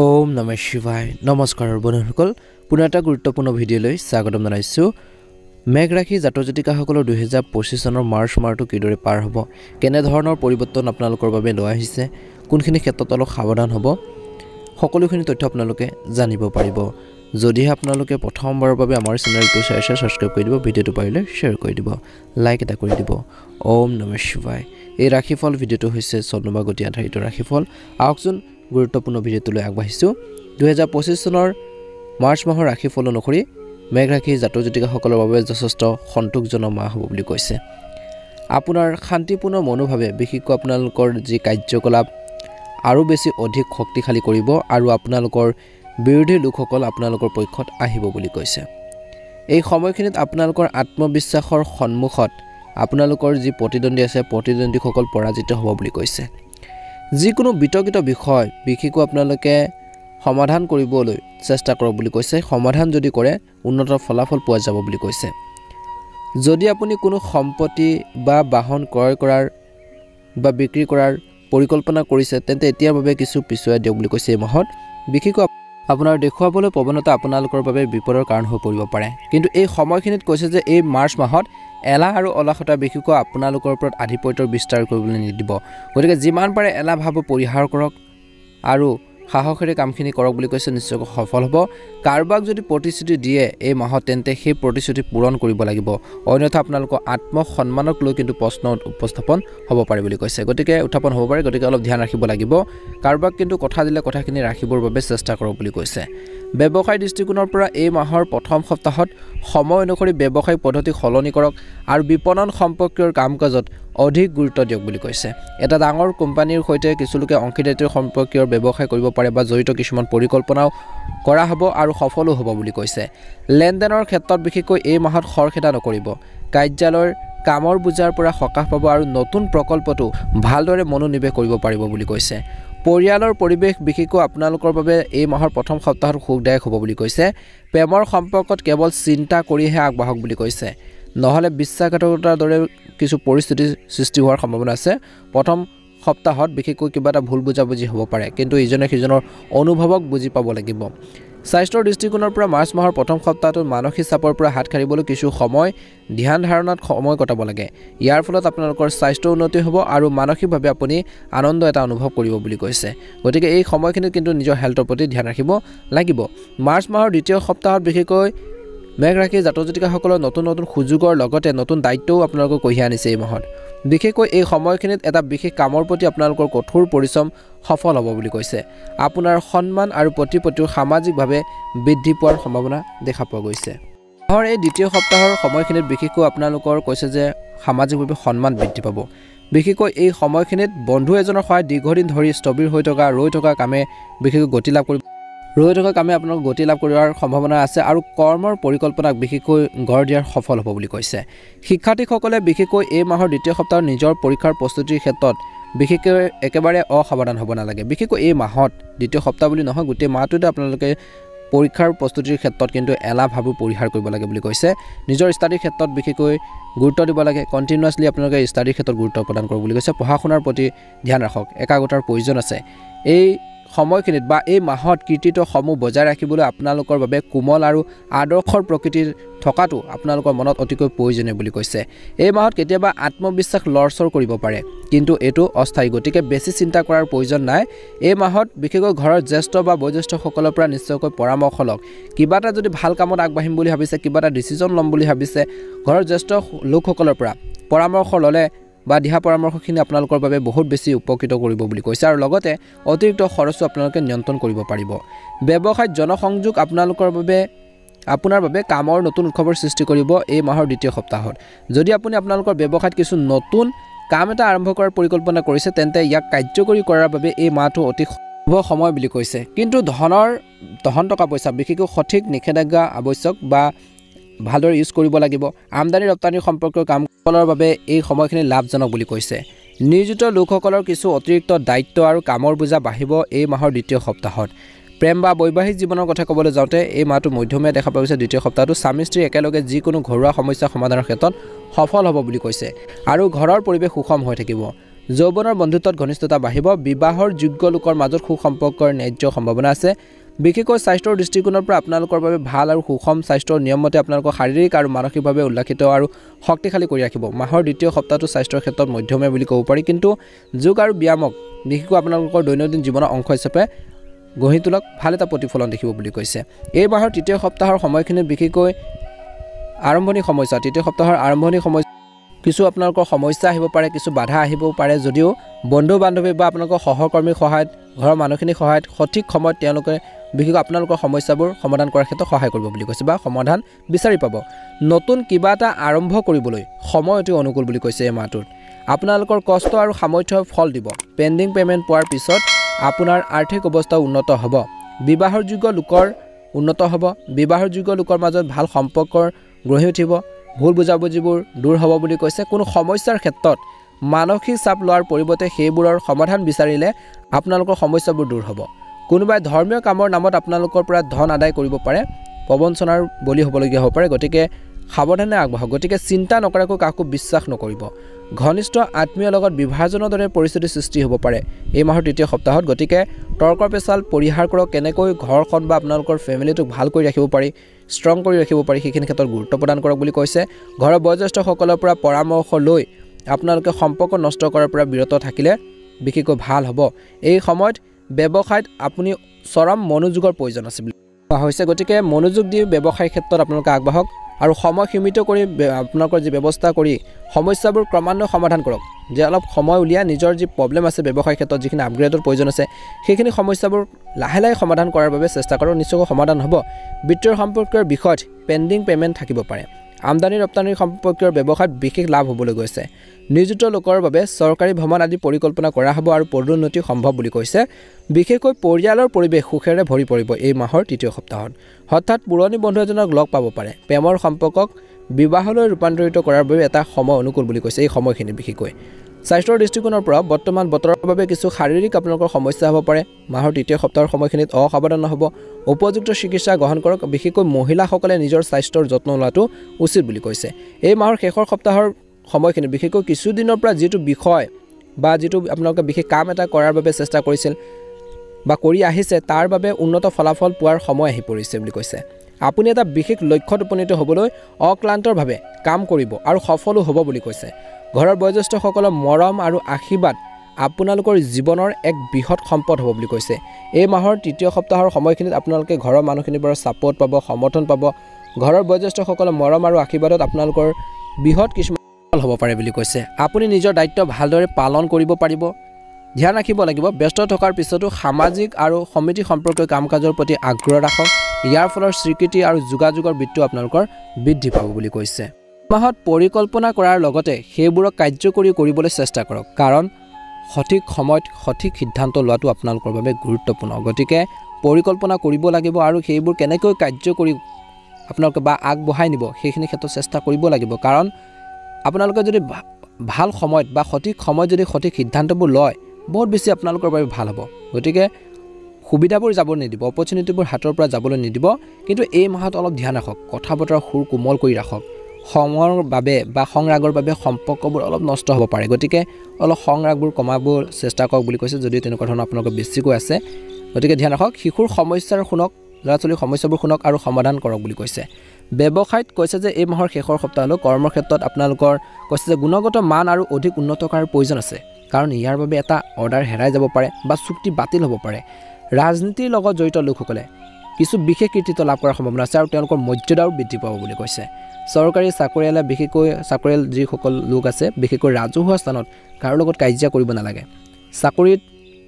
ওম নমঃ শিৱায় নমস্কাৰ বন্ধুসকল পুনৰ এটা গুৰুত্বপূৰ্ণ ভিডিঅ'লৈ স্বাগতম জনাইছো মেঘ ৰাশি জাতক জাতিকাসকলৰ 2025 চনৰ মাৰ্চ মাহটো কিদৰে পাৰ হ'ব কেনে ধৰণৰ পৰিৱৰ্তন আপোনালোকৰ বাবে লৈ আহিছে কোনখিনি ক্ষেত্ৰত অলপ সাৱধান হ'ব সকলোখিনি তথ্য আপোনালোকে জানিব পাৰিব যদি আপোনালোকে প্ৰথমবাৰৰ বাবে আমাৰ চেনেলটো সাবস্ক্ৰাইব কৰি দিব ভিডিঅ'টো পাৰিলে শ্বেয়াৰ কৰি দিব লাইক এটা কৰি দিব ওম নমঃ শিৱায় এই ৰাশিফল ভিডিঅ'টো হৈছে চন্দ্ৰমা গতি আধাৰিত ৰাশিফল আহকচোন গুৰুত্বপূৰ্ণ ভিডিঅ'টোলৈ আগবাঢ়িছো 2025 চনৰ মাৰ্চ মাহৰ ৰাশিফল অনুসৰি মেঘ ৰাশি জাতক জাতিকাসকলৰ বাবে যথেষ্ট সন্তোষজনক মাহ হ'ব বুলি কৈছে আপোনাৰ শান্তিপূৰ্ণ মনোভাৱে বিশেষকৈ আপোনালোকৰ যি কাৰ্যকলাপ আৰু বেছি অধিক শক্তিশালী কৰিব আৰু আপোনালোকৰ বিৰোধী লোকসকল আপোনালোকৰ পক্ষত আহিব বুলি কৈছে এই সময়খিনিত আপোনালোকৰ আত্মবিশ্বাসৰ সন্মুখত আপোনালোকৰ যি প্ৰতিদ্বন্দ্বী আছে প্ৰতিদ্বন্দ্বীসকল পৰাজিত হ'ব বুলি কৈছে যিকোনো বিতৰ্কিত বিষয় বিশেষকৈ আপোনালোকে সমাধান কৰিবলৈ চেষ্টা কৰক বুলি কৈছে সমাধান যদি কৰে উন্নত ফলাফল পোৱা যাব বুলি কৈছে যদি আপুনি কোনো সম্পত্তি বা বাহন ক্ৰয় কৰাৰ বা বিক্ৰী কৰাৰ পৰিকল্পনা কৰিছে তেন্তে এতিয়াৰ বাবে কিছু পিছুৱাই দিয়ক বুলি কৈছে এই মাহত বিশেষকৈ আপোনাৰ দেখুৱাবলৈ প্ৰৱণতা আপোনালোকৰ বাবে বিপদৰ কাৰণ হৈ পৰিব পাৰে কিন্তু এই সময়খিনিত কৈছে যে এই মাৰ্চ মাহত এলাহ আৰু অলসতা বিশেষকৈ আপোনালোকৰ ওপৰত আধিপত্যৰ বিস্তাৰ কৰিবলৈ নিদিব গতিকে যিমান পাৰে এলাহ ভাব পৰিহাৰ কৰক আৰু সাহসেৰে কামখিনি কৰক বুলি কৈছে নিশ্চয়কৈ সফল হ'ব কাৰোবাক যদি প্ৰতিশ্ৰুতি দিয়ে এই মাহত তেন্তে সেই প্ৰতিশ্ৰুতি পূৰণ কৰিব লাগিব অন্যথা আপোনালোকৰ আত্মসন্মানক লৈ কিন্তু প্ৰশ্ন উপস্থাপন হ'ব পাৰে বুলি কৈছে গতিকে উত্থাপন হ'ব পাৰে গতিকে অলপ ধ্যান ৰাখিব লাগিব কাৰোবাক কিন্তু কথা দিলে কথাখিনি ৰাখিবৰ বাবে চেষ্টা কৰক বুলি কৈছে ব্যৱসায় দৃষ্টিকোণৰ পৰা এই মাহৰ প্ৰথম সপ্তাহত সময় অনুসৰি ব্যৱসায়িক পদ্ধতি সলনি কৰক আৰু বিপণন সম্পৰ্কীয় কাম-কাজত অধিক গুৰুত্ব দিয়ক বুলি কৈছে এটা ডাঙৰ কোম্পানীৰ সৈতে কিছু লোকে অংশীদাৰিত্ব সম্পৰ্কীয় ব্যৱসায় কৰিব পাৰে বা জড়িত কিছুমান পৰিকল্পনাও কৰা হ'ব আৰু সফলো হ'ব বুলি কৈছে লেনদেনৰ ক্ষেত্ৰত বিশেষকৈ এই মাহত খৰখেদা নকৰিব কাৰ্যালয়ৰ কামৰ বুজাৰ পৰা সকাহ পাব আৰু নতুন প্ৰকল্পটো ভালদৰে মনোনিৱেশ কৰিব পাৰিব বুলি কৈছে পৰিয়ালৰ পৰিৱেশ বিশেষকৈ আপোনালোকৰ বাবে এই মাহৰ প্ৰথম সপ্তাহত সুখদায়ক হ'ব বুলি কৈছে প্ৰেমৰ সম্পৰ্কত কেৱল চিন্তা কৰিহে আগবাঢ়ক বুলি কৈছে নহলে বিশ্বাসঘাতকতাৰ দৰে কিছু পৰিস্থিতি সৃষ্টি হোৱাৰ সম্ভাৱনা আছে প্ৰথম সপ্তাহত বিশেষকৈ কিবা এটা ভুল বুজাবুজি হ'ব পাৰে কিন্তু ইজনে সিজনৰ অনুভৱক বুজি পাব লাগিব স্বাস্থ্যৰ দৃষ্টিকোণৰ পৰা মাৰ্চ মাহৰ প্ৰথম সপ্তাহটোত মানসিক চাপৰ পৰা হাত সাৰিবলৈ কিছু সময় ধ্যান ধাৰণাত সময় কটাব লাগে ইয়াৰ ফলত আপোনালোকৰ স্বাস্থ্য উন্নতি হ'ব আৰু মানসিকভাৱে আপুনি আনন্দ এটা অনুভৱ কৰিব বুলি কৈছে গতিকে এই সময়খিনিত কিন্তু নিজৰ হেল্থৰ প্ৰতি ধ্যান ৰাখিব লাগিব মাৰ্চ মাহৰ দ্বিতীয় সপ্তাহত বিশেষকৈ মেঘ ৰাশি জাতক জাতিকাসকলৰ নতুন নতুন সুযোগৰ লগতে নতুন দায়িত্বও আপোনালোকক কঢ়িয়াই আনিছে এই মাহত বিশেষকৈ এই সময়খিনিত এটা বিশেষ কামৰ প্ৰতি আপোনালোকৰ কঠোৰ পৰিশ্ৰম সফল হ'ব বুলি কৈছে আপোনাৰ সন্মান আৰু প্ৰতিপত্তিও সামাজিকভাৱে বৃদ্ধি পোৱাৰ সম্ভাৱনা দেখা পোৱা গৈছে মাহৰ এই দ্বিতীয় সপ্তাহৰ সময়খিনিত বিশেষকৈ আপোনালোকৰ কৈছে যে সামাজিকভাৱে সন্মান বৃদ্ধি পাব বিশেষকৈ এই সময়খিনিত বন্ধু এজনৰ সহায়ত দীৰ্ঘদিন ধৰি স্থবিৰ হৈ থকা ৰৈ থকা কামে বিশেষকৈ গতি লাভ কৰিব ৰৈ থকা কামে আপোনালোক গতি লাভ কৰাৰ সম্ভাৱনা আছে আৰু কৰ্মৰ পৰিকল্পনাক বিশেষকৈ গঢ় দিয়াৰ সফল হ'ব বুলি কৈছে শিক্ষাৰ্থীসকলে বিশেষকৈ এই মাহৰ দ্বিতীয় সপ্তাহত নিজৰ পৰীক্ষাৰ প্ৰস্তুতিৰ ক্ষেত্ৰত বিশেষকৈ একেবাৰে অসাৱধান হ'ব নালাগে বিশেষকৈ এই মাহত দ্বিতীয় সপ্তাহ বুলি নহয় গোটেই মাহটোতে আপোনালোকে পৰীক্ষাৰ প্ৰস্তুতিৰ ক্ষেত্ৰত কিন্তু এলাহ ভাবো পৰিহাৰ কৰিব লাগে বুলি কৈছে নিজৰ ষ্টাডিৰ ক্ষেত্ৰত বিশেষকৈ গুৰুত্ব দিব লাগে কণ্টিনিউৱাছলি আপোনালোকে ষ্টাডিৰ ক্ষেত্ৰত গুৰুত্ব প্ৰদান কৰিব বুলি কৈছে পঢ়া শুনাৰ প্ৰতি ধ্যান ৰাখক একাগ্ৰতাৰ প্ৰয়োজন আছে এই সময়খিনিত বা এই মাহত কৃতিত্বসমূহ বজাই ৰাখিবলৈ আপোনালোকৰ বাবে কোমল আৰু আদৰ্শৰ প্ৰকৃতিৰ থকাটো আপোনালোকৰ মনত অতিকৈ প্ৰয়োজনীয় বুলি কৈছে এই মাহত কেতিয়াবা আত্মবিশ্বাস লৰচৰ কৰিব পাৰে কিন্তু এইটো অস্থায়ী গতিকে বেছি চিন্তা কৰাৰ প্ৰয়োজন নাই এই মাহত বিশেষকৈ ঘৰৰ জ্যেষ্ঠ বা বয়োজ্যেষ্ঠসকলৰ পৰা নিশ্চয়কৈ পৰামৰ্শ লওক কিবা এটা যদি ভাল কামত আগবাঢ়িম বুলি ভাবিছে কিবা এটা ডিচিজন ল'ম বুলি ভাবিছে ঘৰৰ জ্যেষ্ঠ লোকসকলৰ পৰা পৰামৰ্শ ল'লে বা দিহা পৰামৰ্শখিনি আপোনালোকৰ বাবে বহুত বেছি উপকৃত কৰিব বুলি কৈছে আৰু লগতে অতিৰিক্ত খৰচো আপোনালোকে নিয়ন্ত্ৰণ কৰিব পাৰিব ব্যৱসায়ত জনসংযোগ আপোনাৰ বাবে কামৰ নতুন উৎসৱৰ সৃষ্টি কৰিব এই মাহৰ দ্বিতীয় সপ্তাহত যদি আপুনি আপোনালোকৰ ব্যৱসায়ত কিছু নতুন কাম এটা আৰম্ভ কৰাৰ পৰিকল্পনা কৰিছে তেন্তে ইয়াক কাৰ্যকৰী কৰাৰ বাবে এই মাহটো অতি শুভ সময় বুলি কৈছে কিন্তু ধন টকা পইচা বিশেষকৈ সঠিক নিষেধাজ্ঞা আৱশ্যক বা ভালদৰে ইউজ কৰিব লাগিব আমদানি ৰপ্তানিৰ সম্পৰ্কীয় কামসকলৰ বাবে এই সময়খিনি লাভজনক বুলি কৈছে নিয়োজিত লোকসকলৰ কিছু অতিৰিক্ত দায়িত্ব আৰু কামৰ বোজা বাঢ়িব এই মাহৰ দ্বিতীয় সপ্তাহত প্ৰেম বা বৈবাহিক জীৱনৰ কথা ক'বলৈ যাওঁতে এই মাহটো মধ্যমীয়া দেখা পোৱা গৈছে দ্বিতীয় সপ্তাহটো স্বামী স্ত্ৰী একেলগে যিকোনো ঘৰুৱা সমস্যা সমাধানৰ ক্ষেত্ৰত সফল হ'ব বুলি কৈছে আৰু ঘৰৰ পৰিৱেশ সুষম হৈ থাকিব যৌৱনৰ বন্ধুত্বত ঘনিষ্ঠতা বাঢ়িব বিবাহৰ যোগ্য লোকৰ মাজত সুসম্পৰ্কৰ ন্যায্য সম্ভাৱনা আছে বিশেষকৈ স্বাস্থ্যৰ দৃষ্টিকোণৰ পৰা আপোনালোকৰ বাবে ভাল আৰু সুষম স্বাস্থ্যৰ নিয়মমতে আপোনালোকক শাৰীৰিক আৰু মানসিকভাৱে উল্লাসিত আৰু শক্তিশালী কৰি ৰাখিব মাহৰ দ্বিতীয় সপ্তাহটো স্বাস্থ্যৰ ক্ষেত্ৰত মধ্যমীয়া বুলি ক'ব পাৰি কিন্তু যোগ আৰু ব্যায়ামক বিশেষকৈ আপোনালোকৰ দৈনন্দিন জীৱনৰ অংশ হিচাপে গঢ়ি তোলক ভাল এটা প্ৰতিফলন দেখিব বুলি কৈছে এই মাহৰ তৃতীয় সপ্তাহৰ সময়খিনিত বিশেষকৈ তৃতীয় সপ্তাহৰ আৰম্ভণি সময় কিছু আপোনালোকৰ সমস্যা আহিব পাৰে কিছু বাধা আহিব পাৰে যদিও বন্ধু বান্ধৱী বা আপোনালোকৰ সহকৰ্মীৰ সহায়ত ঘৰৰ মানুহখিনিৰ সহায়ত সঠিক সময়ত তেওঁলোকে বিশেষকৈ আপোনালোকৰ সমস্যাবোৰ সমাধান কৰাৰ ক্ষেত্ৰত সহায় কৰিব বুলি কৈছে বা সমাধান বিচাৰি পাব নতুন কিবা এটা আৰম্ভ কৰিবলৈ সময় অতি অনুকূল বুলি কৈছে এই মাহটোত আপোনালোকৰ কষ্ট আৰু সামৰ্থ্যৰ ফল দিব পেণ্ডিং পেমেণ্ট পোৱাৰ পিছত আপোনাৰ আৰ্থিক অৱস্থা উন্নত হ'ব বিবাহৰ যোগ্য লোকৰ মাজত ভাল সম্পৰ্কৰ গঢ়ি উঠিব ভুল বুজাবুজিবোৰ দূৰ হ'ব বুলি কৈছে কোনো সমস্যাৰ ক্ষেত্ৰত মানসিক চাপ লোৱাৰ পৰিৱৰ্তে সেইবোৰৰ সমাধান বিচাৰিলে আপোনালোকৰ সমস্যাবোৰ দূৰ হ'ব কোনোবাই ধৰ্মীয় কামৰ নামত আপোনালোকৰ পৰা ধন আদায় কৰিব পাৰে প্ৰবঞ্চনাৰ বলি হ'বলগীয়া হ'ব পাৰে গতিকে সাৱধানে আগবাঢ়ক গতিকে চিন্তা নকৰাকৈ কাকো বিশ্বাস নকৰিব ঘনিষ্ঠ আত্মীয়ৰ লগত বিভাজনৰ দৰে পৰিস্থিতি সৃষ্টি হ'ব পাৰে এই মাহৰ তৃতীয় সপ্তাহত গতিকে তৰ্ক পেচাল পৰিহাৰ কৰক কেনেকৈ ঘৰখন বা আপোনালোকৰ ফেমিলিটোক ভাল কৰি ৰাখিব পাৰি ষ্ট্ৰং কৰি ৰাখিব পাৰি সেইখিনি ক্ষেত্ৰত গুৰুত্ব প্ৰদান কৰক বুলি কৈছে ঘৰৰ বয়োজ্যেষ্ঠসকলৰ পৰা পৰামৰ্শ লৈ আপোনালোকে সম্পৰ্ক নষ্ট কৰাৰ পৰা বিৰত থাকিলে বিশেষকৈ ভাল হ'ব এই সময়ত ব্যৱসায়ত আপুনি চৰম মনোযোগৰ প্ৰয়োজন আছে বুলি কোৱা হৈছে গতিকে মনোযোগ দি ব্যৱসায়ৰ ক্ষেত্ৰত আপোনালোকে আগবাঢ়ক আৰু সময় সীমিত কৰি আপোনালোকৰ যি ব্যৱস্থা কৰি সমস্যাবোৰ ক্ৰমান্বয়ে সমাধান কৰক যে অলপ সময় উলিয়াই নিজৰ যি প্ৰব্লেম আছে ব্যৱসায়ৰ ক্ষেত্ৰত যিখিনি আপগ্ৰেডৰ প্ৰয়োজন আছে সেইখিনি সমস্যাবোৰ লাহে লাহে সমাধান কৰাৰ বাবে চেষ্টা কৰক নিশ্চয়কৈ সমাধান হ'ব বিত্তীয় সম্পৰ্কৰ বিষয়ত পেণ্ডিং পেমেণ্ট থাকিব পাৰে আমদানি ৰপ্তানিৰ সম্পৰ্কীয় ব্যৱসায়ত বিশেষ লাভ হ'বলৈ গৈছে নিযুক্ত লোকৰ বাবে চৰকাৰী ভ্ৰমণ আদি পৰিকল্পনা কৰা হ'ব আৰু পদোন্নতি সম্ভৱ বুলি কৈছে বিশেষকৈ পৰিয়ালৰ পৰিৱেশ সুখেৰে ভৰি পৰিব এই মাহৰ তৃতীয় সপ্তাহত হঠাৎ পুৰণি বন্ধু এজনক লগ পাব পাৰে প্ৰেমৰ সম্পৰ্কক বিবাহলৈ ৰূপান্তৰিত কৰাৰ বাবে এটা সময় অনুকূল বুলি কৈছে এই সময়খিনি বিশেষকৈ স্বাস্থ্যৰ দৃষ্টিকোণৰ পৰা বৰ্তমান বতৰৰ বাবে কিছু শাৰীৰিক আপোনালোকৰ সমস্যা হ'ব পাৰে মাহৰ তৃতীয় সপ্তাহৰ সময়খিনিত অসাৱধান হ'ব উপযুক্ত চিকিৎসা গ্ৰহণ কৰক বিশেষকৈ মহিলাসকলে নিজৰ স্বাস্থ্যৰ যত্ন লোৱাটো উচিত বুলি কৈছে এই মাহৰ শেষৰ সপ্তাহৰ সময়খিনি বিশেষকৈ কিছুদিনৰ পৰা যিটো বিষয় বা যিটো আপোনালোকে বিশেষ কাম এটা কৰাৰ বাবে চেষ্টা কৰিছিল বা কৰি আহিছে তাৰ বাবে উন্নত ফলাফল পোৱাৰ সময় আহি পৰিছে বুলি কৈছে আপুনি এটা বিশেষ লক্ষ্যত উপনীত হ'বলৈ অক্লান্তৰভাৱে কাম কৰিব আৰু সফলো হ'ব বুলি কৈছে ঘৰৰ বয়োজ্যেষ্ঠসকলৰ মৰম আৰু আশীৰ্বাদ আপোনালোকৰ জীৱনৰ এক বৃহৎ সম্পদ হ'ব বুলি কৈছে এই মাহৰ তৃতীয় সপ্তাহৰ সময়খিনিত আপোনালোকে ঘৰৰ মানুহখিনিৰ পৰা ছাপোৰ্ট পাব সমৰ্থন পাব ঘৰৰ বয়োজ্যেষ্ঠসকলৰ মৰম আৰু আশীৰ্বাদত আপোনালোকৰ বৃহৎ কিছুমান হ'ব পাৰে বুলি কৈছে আপুনি নিজৰ দায়িত্ব ভালদৰে পালন কৰিব পাৰিব ধ্যান ৰাখিব লাগিব ব্যস্ত থকাৰ পিছতো সামাজিক আৰু সমিতি সম্পৰ্কীয় কাম কাজৰ প্ৰতি আগ্ৰহ ৰাখক ইয়াৰ ফলৰ স্বীকৃতি আৰু যোগাযোগৰ বৃত্তি আপোনালোকৰ বৃদ্ধি পাব বুলি কৈছে মাহত পৰিকল্পনা কৰাৰ লগতে সেইবোৰক কাৰ্যকৰী কৰিবলৈ চেষ্টা কৰক কাৰণ সঠিক সময়ত সঠিক সিদ্ধান্ত লোৱাটো আপোনালোকৰ বাবে গুৰুত্বপূৰ্ণ গতিকে পৰিকল্পনা কৰিব লাগিব আৰু সেইবোৰ কেনেকৈ কাৰ্যকৰী আপোনালোকে বা আগবঢ়াই নিব সেইখিনি ক্ষেত্ৰত চেষ্টা কৰিব লাগিব কাৰণ আপোনালোকে যদি ভাল সময়ত বা সঠিক সময়ত যদি সঠিক সিদ্ধান্তবোৰ লয় বহুত বেছি আপোনালোকৰ বাবে ভাল হ'ব গতিকে সুবিধাবোৰ যাব নিদিব অপৰচুনিটিবোৰ হাতৰ পৰা যাবলৈ নিদিব কিন্তু এই মাহত অলপ ধ্যান ৰাখক কথা বতৰা সুৰ কোমল কৰি ৰাখক খঙৰ বাবে বা সংৰাগৰ বাবে সম্পৰ্কবোৰ অলপ নষ্ট হ'ব পাৰে গতিকে অলপ সংৰাগবোৰ কমাব চেষ্টা কৰক বুলি কৈছে যদি তেনেকুৱা ধৰণৰ আপোনালোকৰ বেছিকৈ আছে গতিকে ধ্যান ৰাখক শিশুৰ সমস্যাৰ শুনক ল'ৰা ছোৱালীৰ সমস্যাবোৰ শুনক আৰু সমাধান কৰক বুলি কৈছে ব্যৱসায়ত কৈছে যে এই মাহৰ শেষৰ সপ্তাহলৈ কৰ্মৰ ক্ষেত্ৰত আপোনালোকৰ কৈছে যে গুণগত মান আৰু অধিক উন্নত কৰাৰ প্ৰয়োজন আছে কাৰণ ইয়াৰ বাবে এটা অৰ্ডাৰ হেৰাই যাব পাৰে বা চুক্তি বাতিল হ'ব পাৰে ৰাজনীতিৰ লগত জড়িত লোকসকলে কিছু বিশেষ কৃতিত্ব লাভ কৰাৰ সম্ভাৱনা আছে আৰু তেওঁলোকৰ মৰ্যাদাও বৃদ্ধি পাব বুলি কৈছে চৰকাৰী চাকৰিয়ালে বিশেষকৈ চাকৰিয়াল যিসকল লোক আছে বিশেষকৈ ৰাজহুৱা স্থানত কাৰো লগত কাজিয়া কৰিব নালাগে চাকৰিত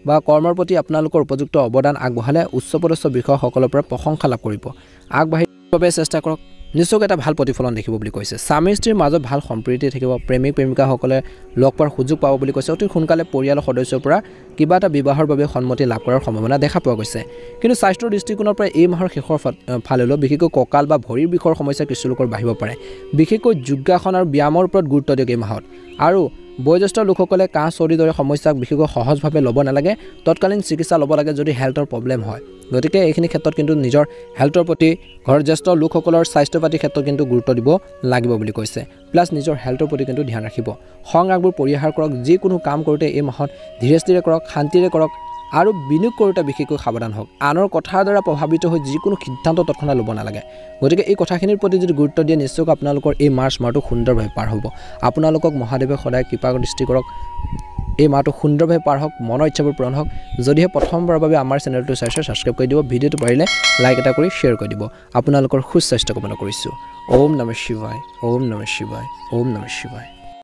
বা কৰ্মৰ প্ৰতি আপোনালোকৰ উপযুক্ত অৱদান আগবঢ়ালে উচ্চপদস্থ বিষয়াসকলৰ পৰা প্ৰশংসা লাভ কৰিব আগবাঢ়িবৰ বাবে চেষ্টা কৰক নিশ্চয়কৈ এটা ভাল প্ৰতিফলন দেখিব বুলি কৈছে স্বামী স্ত্ৰীৰ মাজত ভাল সম্প্ৰীতি থাকিব প্ৰেমিক প্ৰেমিকাসকলে লগ পোৱাৰ সুযোগ পাব বুলি কৈছে অতি সোনকালে পৰিয়ালৰ সদস্যৰ পৰা কিবা এটা বিবাহৰ বাবে সন্মতি লাভ কৰাৰ সম্ভাৱনা দেখা পোৱা গৈছে কিন্তু স্বাস্থ্যৰ দৃষ্টিকোণৰ পৰা এই মাহৰ শেষৰ ফাললৈ বিশেষকৈ কঁকাল বা ভৰিৰ বিষৰ সমস্যা কিছু লোকৰ বাঢ়িব পাৰে বিশেষকৈ যোগাসন আৰু ব্যায়ামৰ ওপৰত গুৰুত্ব দিয়ক এই মাহত আৰু বয়োজ্যেষ্ঠ লোকসকলে কাহ চৰ্দিৰ দৰে সমস্যাক বিশেষকৈ সহজভাৱে ল'ব নালাগে তৎকালীন চিকিৎসা ল'ব লাগে যদি হেল্থৰ প্ৰব্লেম হয় গতিকে এইখিনি ক্ষেত্ৰত কিন্তু নিজৰ হেল্থৰ প্ৰতি ঘৰৰ জ্যেষ্ঠ লোকসকলৰ স্বাস্থ্য পাতিৰ ক্ষেত্ৰত কিন্তু গুৰুত্ব দিব লাগিব বুলি কৈছে প্লাছ নিজৰ হেল্থৰ প্ৰতি কিন্তু ধ্যান ৰাখিব খং ৰাগবোৰ পৰিহাৰ কৰক যিকোনো কাম কৰোঁতে এই মাহত ধীৰে স্থিৰে কৰক শান্তিৰে কৰক আৰু বিনিয়োগ কৰোঁতে বিশেষকৈ সাৱধান হওক আনৰ কথাৰ দ্বাৰা প্ৰভাৱিত হৈ যিকোনো সিদ্ধান্ত তৎক্ষণাত ল'ব নালাগে গতিকে এই কথাখিনিৰ প্ৰতি যদি গুৰুত্ব দিয়ে নিশ্চয়কৈ আপোনালোকৰ এই মাৰ্চ মাহটো সুন্দৰভাৱে পাৰ হ'ব আপোনালোকক মহাদেৱে সদায় কৃপা দৃষ্টি কৰক এই মাহটো সুন্দৰভাৱে পাৰ হওক মনৰ ইচ্ছাবোৰ পূৰণ হওক যদিহে প্ৰথমবাৰৰ বাবে আমাৰ চেনেলটো চাইছে ছাবস্ক্ৰাইব কৰি দিব ভিডিঅ'টো পাৰিলে লাইক এটা কৰি শ্বেয়াৰ কৰি দিব আপোনালোকৰ সুস্বাস্থ্য কামনা কৰিছোঁ ওম নমঃ শিৱায় ওম নমঃ শিৱায় ওম নমঃ শিৱায়